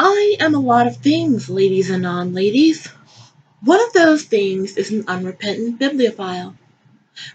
I am a lot of things, ladies and non-ladies. One of those things is an unrepentant bibliophile.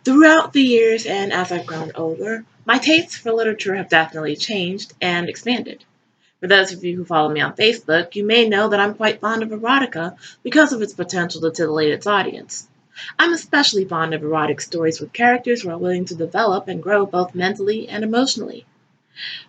Throughout the years and as I've grown older, my tastes for literature have definitely changed and expanded. For those of you who follow me on Facebook, you may know that I'm quite fond of erotica because of its potential to titillate its audience. I'm especially fond of erotic stories with characters who are willing to develop and grow both mentally and emotionally.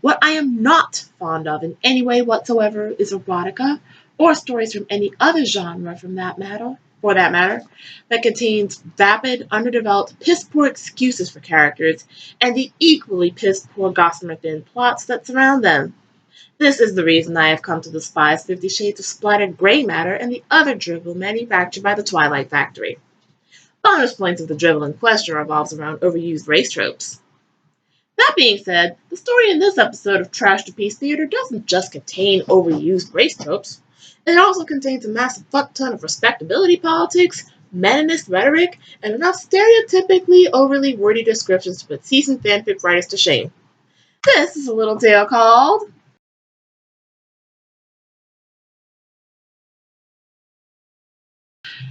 What I am not fond of in any way whatsoever is erotica, or stories from any other genre for that matter, that contains vapid, underdeveloped, piss-poor excuses for characters, and the equally piss-poor gossamer-thin plots that surround them. This is the reason I have come to despise 50 Shades of splattered gray matter and the other drivel manufactured by the Twilight Factory. Bonus points of the drivel in question revolves around overused race tropes. That being said, the story in this episode of Trashterpiece Theater doesn't just contain overused race tropes. It also contains a massive fuck ton of respectability politics, meninist rhetoric, and enough stereotypically overly wordy descriptions to put seasoned fanfic writers to shame. This is a little tale called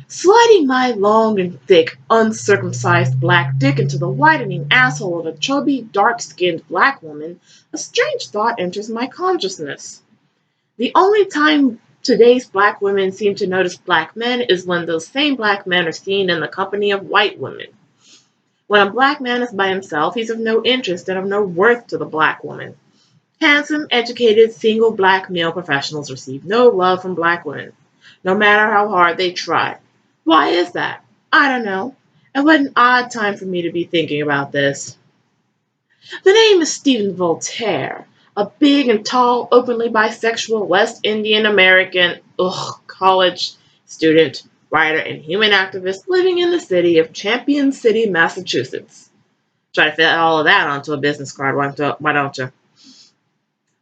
Sliding My Long and Thick Uncircumcised Black Dick into the widening asshole of a chubby, dark-skinned black woman, a strange thought enters my consciousness. The only time today's black women seem to notice black men is when those same black men are seen in the company of white women. When a black man is by himself, he's of no interest and of no worth to the black woman. Handsome, educated, single black male professionals receive no love from black women, no matter how hard they try. Why is that? I don't know. And what an odd time for me to be thinking about this. The name is Stephen Voltaire, a big and tall, openly bisexual West Indian American college student, writer, and human activist living in the city of Champion City, Massachusetts. Try to fit all of that onto a business card, why don't you?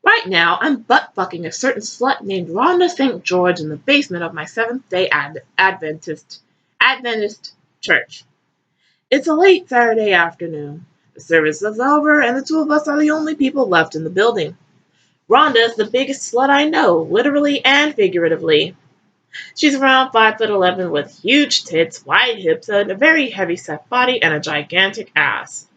Right now, I'm butt-fucking a certain slut named Rhonda St. George in the basement of my Seventh-day Adventist church. It's a late Saturday afternoon. The service is over, and the two of us are the only people left in the building. Rhonda is the biggest slut I know, literally and figuratively. She's around 5'11" with huge tits, wide hips, and a very heavy-set body and a gigantic ass.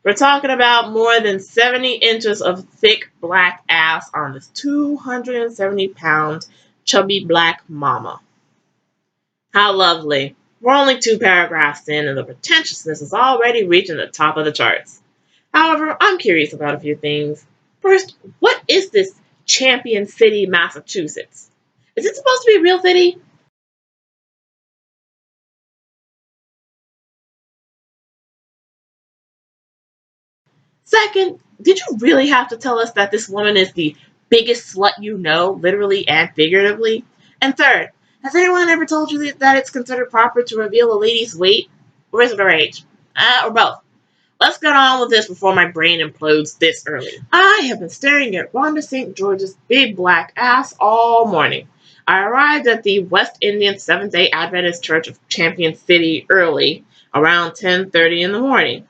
We're talking about more than 70 inches of thick black ass on this 270-pound chubby black mama. How lovely. We're only 2 paragraphs in and the pretentiousness is already reaching the top of the charts. However, I'm curious about a few things. First, what is this Champion City, Massachusetts? Is it supposed to be a real city? Second, did you really have to tell us that this woman is the biggest slut you know, literally and figuratively? And third, has anyone ever told you that it's considered proper to reveal a lady's weight? Or is it her age? Or both? Let's get on with this before my brain implodes this early. I have been staring at Rhonda St. George's big black ass all morning. I arrived at the West Indian Seventh-day Adventist Church of Champion City early, around 10:30 in the morning.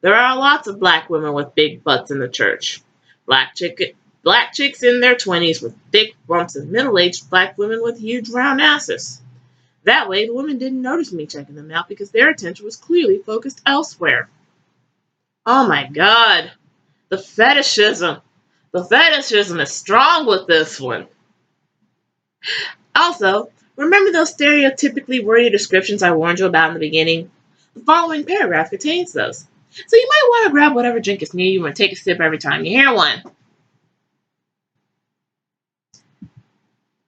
There are lots of black women with big butts in the church. Black chicks in their 20s with thick rumps and middle-aged black women with huge round asses. That way, the women didn't notice me checking them out because their attention was clearly focused elsewhere. Oh my god. The fetishism. The fetishism is strong with this one. Also, remember those stereotypically wordy descriptions I warned you about in the beginning? The following paragraph contains those. So you might want to grab whatever drink is near you and take a sip every time you hear one.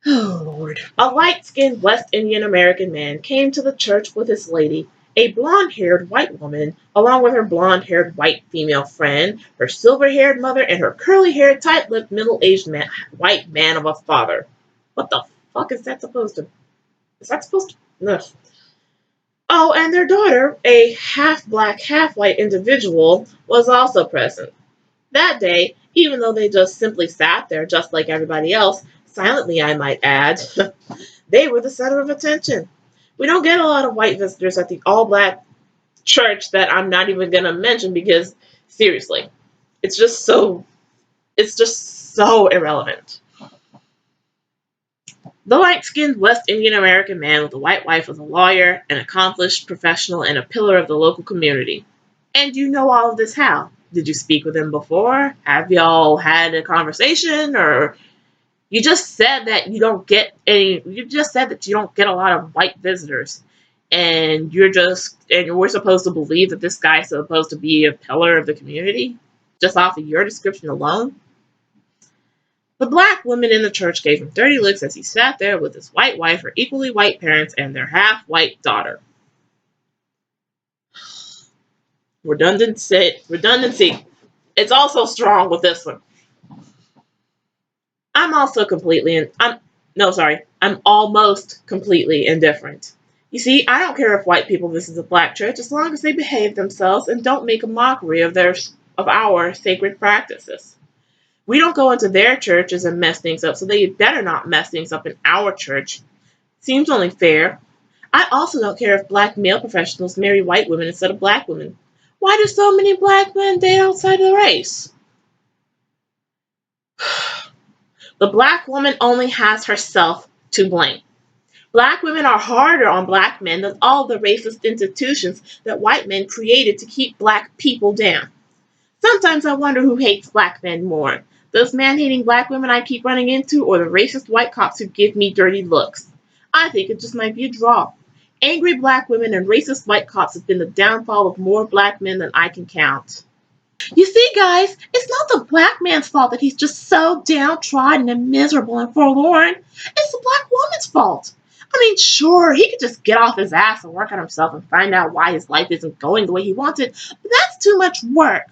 Oh, Lord. A light-skinned West Indian American man came to the church with his lady, a blonde-haired white woman, along with her blonde-haired white female friend, her silver-haired mother, and her curly-haired, tight-lipped, middle-aged white man of a father. What the fuck is that supposed to... Is that supposed to... Ugh. Oh, and their daughter, a half-black, half-white individual, was also present. That day, even though they just simply sat there just like everybody else, silently I might add, they were the center of attention. We don't get a lot of white visitors at the all-black church that I'm not even going to mention because, seriously, it's just so irrelevant. The light-skinned West Indian American man with a white wife was a lawyer, an accomplished professional, and a pillar of the local community. And you know all of this how? Did you speak with him before? Have y'all had a conversation? Or you just said that you just said that you don't get a lot of white visitors. And we're supposed to believe that this guy's supposed to be a pillar of the community? Just off of your description alone? The black woman in the church gave him 30 looks as he sat there with his white wife, her equally white parents, and their half-white daughter. Redundancy. It's also strong with this one. I'm almost completely indifferent. You see, I don't care if white people visit the black church as long as they behave themselves and don't make a mockery of our sacred practices. We don't go into their churches and mess things up, so they better not mess things up in our church. Seems only fair. I also don't care if black male professionals marry white women instead of black women. Why do so many black men date outside of the race? The black woman only has herself to blame. Black women are harder on black men than all the racist institutions that white men created to keep black people down. Sometimes I wonder who hates black men more, those man-hating black women I keep running into or the racist white cops who give me dirty looks. I think it just might be a draw. Angry black women and racist white cops have been the downfall of more black men than I can count. You see, guys, it's not the black man's fault that he's just so downtrodden and miserable and forlorn. It's the black woman's fault. I mean, sure, he could just get off his ass and work on himself and find out why his life isn't going the way he wants it, but that's too much work.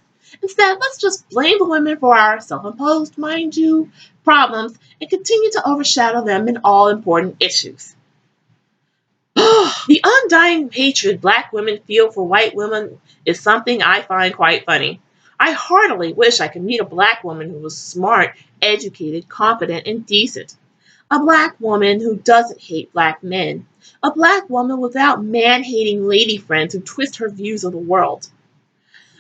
Instead, let's just blame the women for our self-imposed, mind you, problems and continue to overshadow them in all important issues. The undying hatred black women feel for white women is something I find quite funny. I heartily wish I could meet a black woman who was smart, educated, confident, and decent. A black woman who doesn't hate black men. A black woman without man-hating lady friends who twist her views of the world.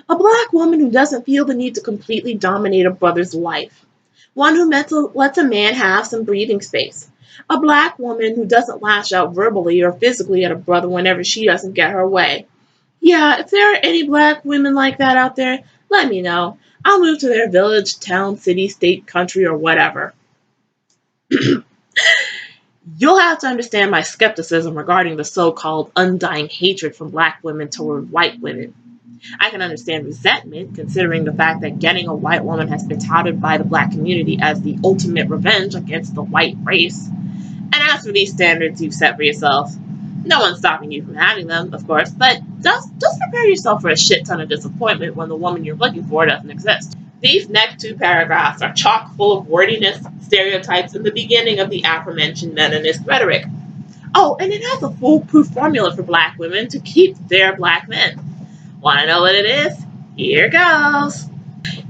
A black woman who doesn't feel the need to completely dominate a brother's life. One who lets a man have some breathing space. A black woman who doesn't lash out verbally or physically at a brother whenever she doesn't get her way. Yeah, if there are any black women like that out there, let me know. I'll move to their village, town, city, state, country, or whatever. You'll have to understand my skepticism regarding the so-called undying hatred from black women toward white women. I can understand resentment, considering the fact that getting a white woman has been touted by the black community as the ultimate revenge against the white race. And as for these standards you've set for yourself, no one's stopping you from having them, of course, but just prepare yourself for a shit ton of disappointment when the woman you're looking for doesn't exist. These next two paragraphs are chock full of wordiness, stereotypes, and the beginning of the aforementioned meninist rhetoric. Oh, and it has a foolproof formula for black women to keep their black men. Want to know what it is? Here goes.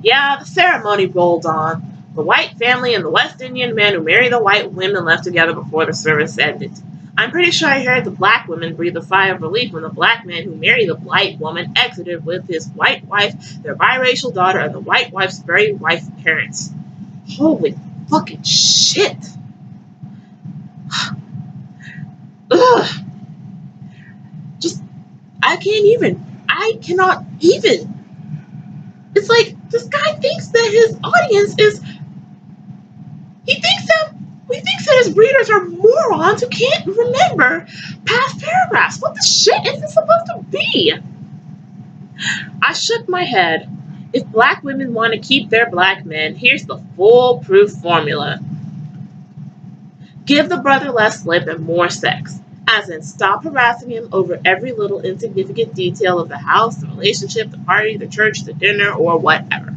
Yeah, the ceremony rolled on. The white family and the West Indian men who married the white women left together before the service ended. I'm pretty sure I heard the black women breathe a sigh of relief when the black man who married the white woman exited with his white wife, their biracial daughter, and the white wife's very wife's parents. Holy fucking shit. Ugh. I cannot even. It's like this guy thinks that his audience is. He thinks that his readers are morons who can't remember past paragraphs. What the shit is this supposed to be? I shook my head. If black women want to keep their black men, here's the foolproof formula. Give the brother less lip and more sex. As in, stop harassing him over every little insignificant detail of the house, the relationship, the party, the church, the dinner, or whatever.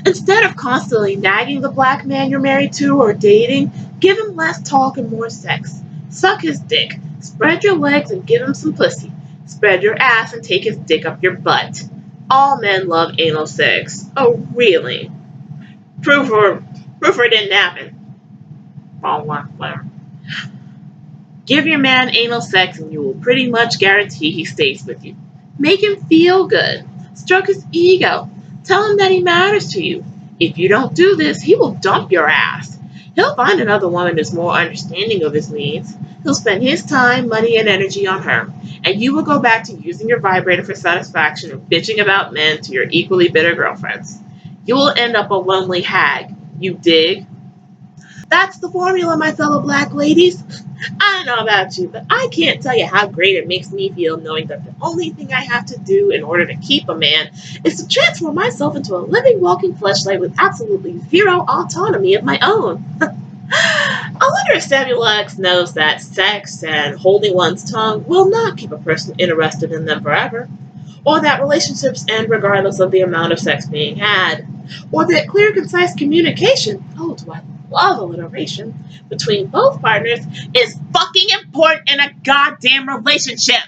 Instead of constantly nagging the black man you're married to or dating, give him less talk and more sex. Suck his dick. Spread your legs and give him some pussy. Spread your ass and take his dick up your butt. All men love anal sex. Oh, really? Proof or it didn't happen. Wrong one, whatever. Give your man anal sex and you will pretty much guarantee he stays with you. Make him feel good. Stroke his ego. Tell him that he matters to you. If you don't do this, he will dump your ass. He'll find another woman who's more understanding of his needs. He'll spend his time, money, and energy on her, and you will go back to using your vibrator for satisfaction and bitching about men to your equally bitter girlfriends. You will end up a lonely hag. You dig? That's the formula, my fellow black ladies. I don't know about you, but I can't tell you how great it makes me feel knowing that the only thing I have to do in order to keep a man is to transform myself into a living, walking fleshlight with absolutely zero autonomy of my own. I wonder if Samuelx knows that sex and holding one's tongue will not keep a person interested in them forever, or that relationships end regardless of the amount of sex being had, or that clear, concise communication, oh, do I love alliteration, between both partners is fucking important in a goddamn relationship.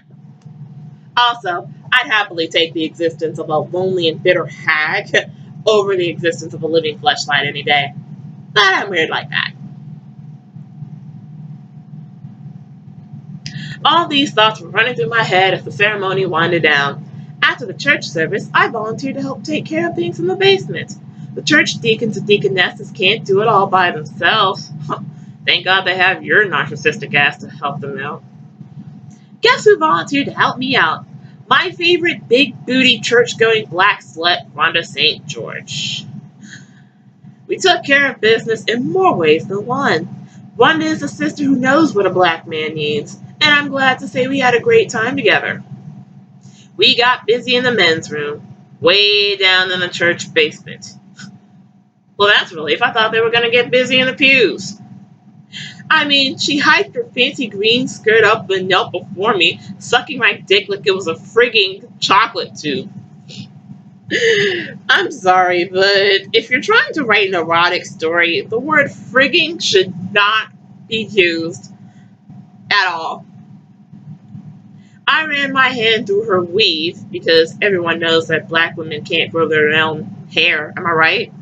Also, I'd happily take the existence of a lonely and bitter hag over the existence of a living fleshlight any day. But I'm weird like that. All these thoughts were running through my head as the ceremony winded down. After the church service, I volunteered to help take care of things in the basement. The church deacons and deaconesses can't do it all by themselves. Thank God they have your narcissistic ass to help them out. Guess who volunteered to help me out? My favorite big booty church going black slut, Rhonda St. George. We took care of business in more ways than one. Rhonda is a sister who knows what a black man needs, and I'm glad to say we had a great time together. We got busy in the men's room, way down in the church basement. Well, that's a relief. I thought they were going to get busy in the pews. I mean, she hiked her fancy green skirt up and knelt before me, sucking my dick like it was a frigging chocolate tube. I'm sorry, but if you're trying to write an erotic story, the word frigging should not be used at all. I ran my hand through her weave, because everyone knows that black women can't grow their own hair, am I right?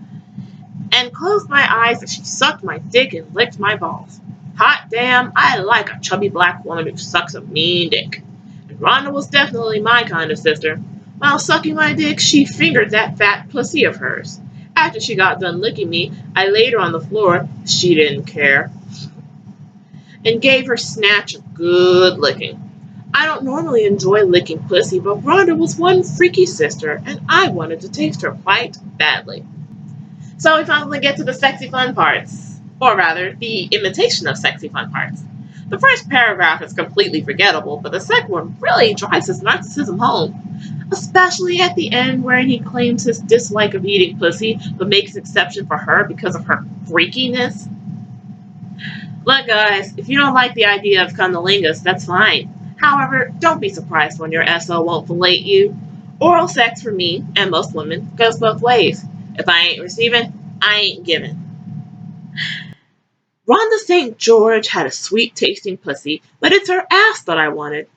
And closed my eyes as she sucked my dick and licked my balls. Hot damn, I like a chubby black woman who sucks a mean dick. And Rhonda was definitely my kind of sister. While sucking my dick, she fingered that fat pussy of hers. After she got done licking me, I laid her on the floor, she didn't care, and gave her snatch of good licking. I don't normally enjoy licking pussy, but Rhonda was one freaky sister, and I wanted to taste her quite badly. So we finally get to the sexy fun parts. Or rather, the imitation of sexy fun parts. The first paragraph is completely forgettable, but the second one really drives his narcissism home. Especially at the end, wherein he claims his dislike of eating pussy, but makes exception for her because of her freakiness. Look, guys, if you don't like the idea of cunnilingus, that's fine. However, don't be surprised when your SO won't fillet you. Oral sex for me, and most women, goes both ways. If I ain't receiving, I ain't giving. Rhonda St. George had a sweet-tasting pussy, but it's her ass that I wanted.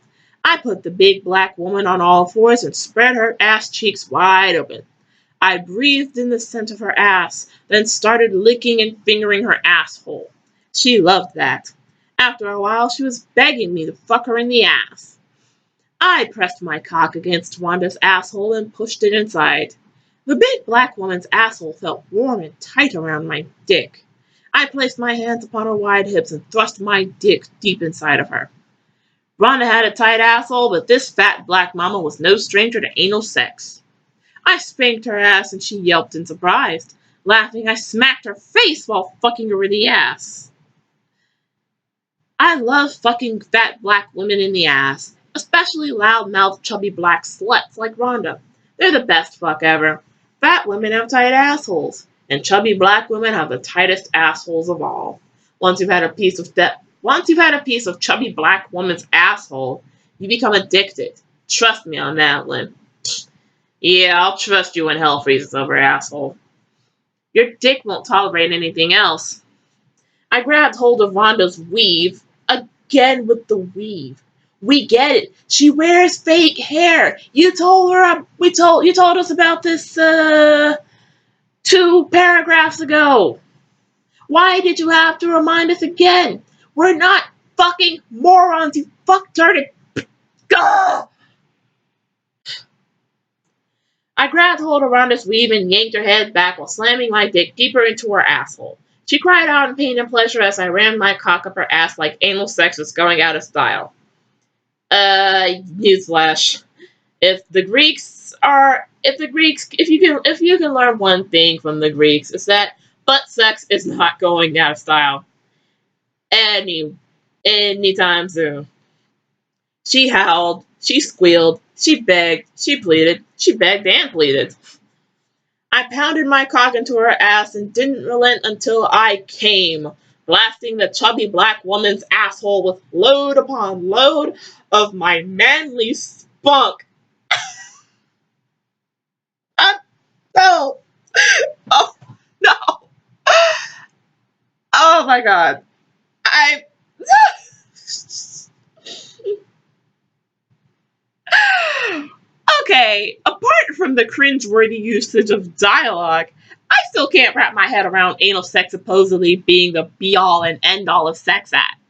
I put the big black woman on all fours and spread her ass cheeks wide open. I breathed in the scent of her ass, then started licking and fingering her asshole. She loved that. After a while, she was begging me to fuck her in the ass. I pressed my cock against Wanda's asshole and pushed it inside. The big black woman's asshole felt warm and tight around my dick. I placed my hands upon her wide hips and thrust my dick deep inside of her. Rhonda had a tight asshole, but this fat black mama was no stranger to anal sex. I spanked her ass and she yelped in surprise. Laughing, I smacked her face while fucking her in the ass. I love fucking fat black women in the ass, especially loud-mouthed chubby black sluts like Rhonda. They're the best fuck ever. Fat women have tight assholes, and chubby black women have the tightest assholes of all. Once you've had a piece of chubby black woman's asshole, you become addicted. Trust me on that one. Yeah, I'll trust you when hell freezes over asshole. Your dick won't tolerate anything else. I grabbed hold of Rhonda's weave, again with the weave. We get it. She wears fake hair. You told us about this 2 paragraphs ago. Why did you have to remind us again? We're not fucking morons, you fuck dirty. Gah! I grabbed hold around its weave and yanked her head back while slamming my dick deeper into her asshole. She cried out in pain and pleasure as I rammed my cock up her ass like anal sex was going out of style. Newsflash. If you can learn one thing from the Greeks, it's that butt sex is not going out of style anytime soon. She howled, she squealed, she begged, she pleaded, she begged and pleaded. I pounded my cock into her ass and didn't relent until I came, blasting the chubby black woman's asshole with load upon load of my manly spunk. No! Oh, no! Oh my god. I. Okay, apart from the cringeworthy usage of dialogue, I still can't wrap my head around anal sex supposedly being the be all and end all of sex acts.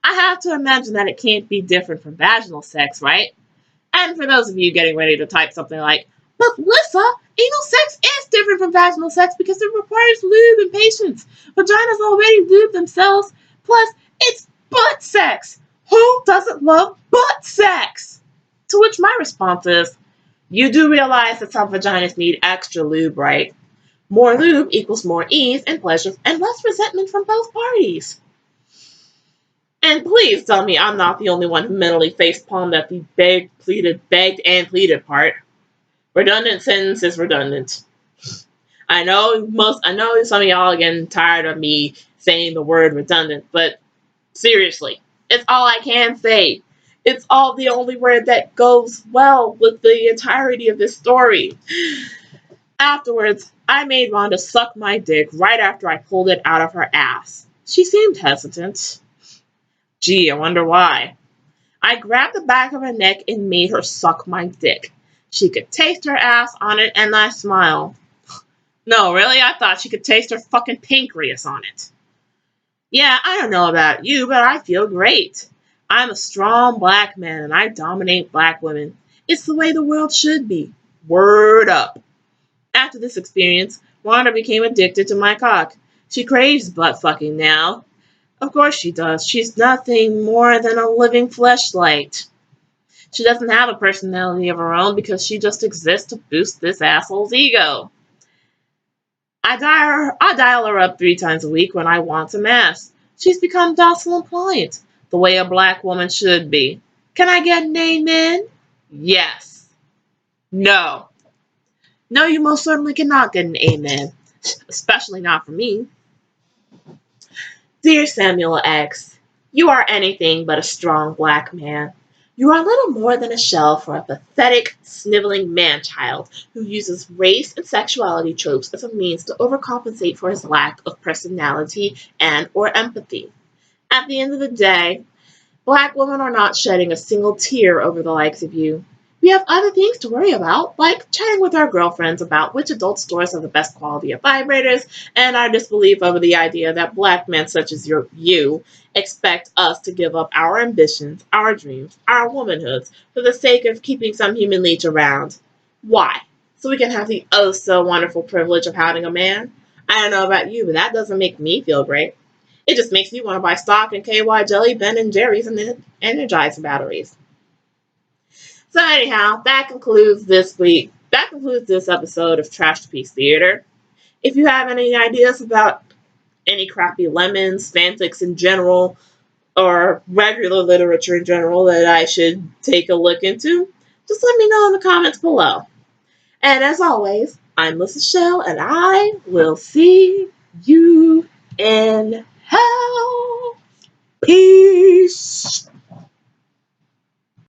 I have to imagine that it can't be different from vaginal sex, right? And for those of you getting ready to type something like, but Lissa, anal sex is different from vaginal sex because it requires lube and patience. Vaginas already lube themselves. Plus, it's butt sex. Who doesn't love butt sex? To which my response is, you do realize that some vaginas need extra lube, right? More lube equals more ease and pleasure and less resentment from both parties. And please tell me I'm not the only one who mentally facepalmed at the begged and pleaded part. Redundant sentence is redundant. I know some of y'all are getting tired of me saying the word redundant, but seriously, it's all I can say. It's all the only word that goes well with the entirety of this story. Afterwards, I made Rhonda suck my dick right after I pulled it out of her ass. She seemed hesitant. Gee, I wonder why. I grabbed the back of her neck and made her suck my dick. She could taste her ass on it, and I smiled. No, really? I thought she could taste her fucking pancreas on it. Yeah, I don't know about you, but I feel great. I'm a strong black man, and I dominate black women. It's the way the world should be. Word up. After this experience, Wanda became addicted to my cock. She craves butt fucking now. Of course she does. She's nothing more than a living fleshlight. She doesn't have a personality of her own because she just exists to boost this asshole's ego. I dial her up 3 times a week when I want some ass. She's become docile and pliant, the way a black woman should be. Can I get an amen? Yes. No. No, you most certainly cannot get an amen. Especially not from me. Dear Samuelx, you are anything but a strong black man. You are little more than a shell for a pathetic, sniveling man-child who uses race and sexuality tropes as a means to overcompensate for his lack of personality and or empathy. At the end of the day, black women are not shedding a single tear over the likes of you. We have other things to worry about, like chatting with our girlfriends about which adult stores have the best quality of vibrators, and our disbelief over the idea that black men such as you expect us to give up our ambitions, our dreams, our womanhoods for the sake of keeping some human leech around. Why? So we can have the oh so wonderful privilege of having a man? I don't know about you, but that doesn't make me feel great. It just makes me want to buy stock in KY Jelly, Ben and Jerry's, and then Energizer batteries. So anyhow, that concludes this week. That concludes this episode of Trashterpiece Theater. If you have any ideas about any crappy lemons, fanfics in general, or regular literature in general that I should take a look into, just let me know in the comments below. And as always, I'm Lissa Shell, and I will see you in hell. Peace.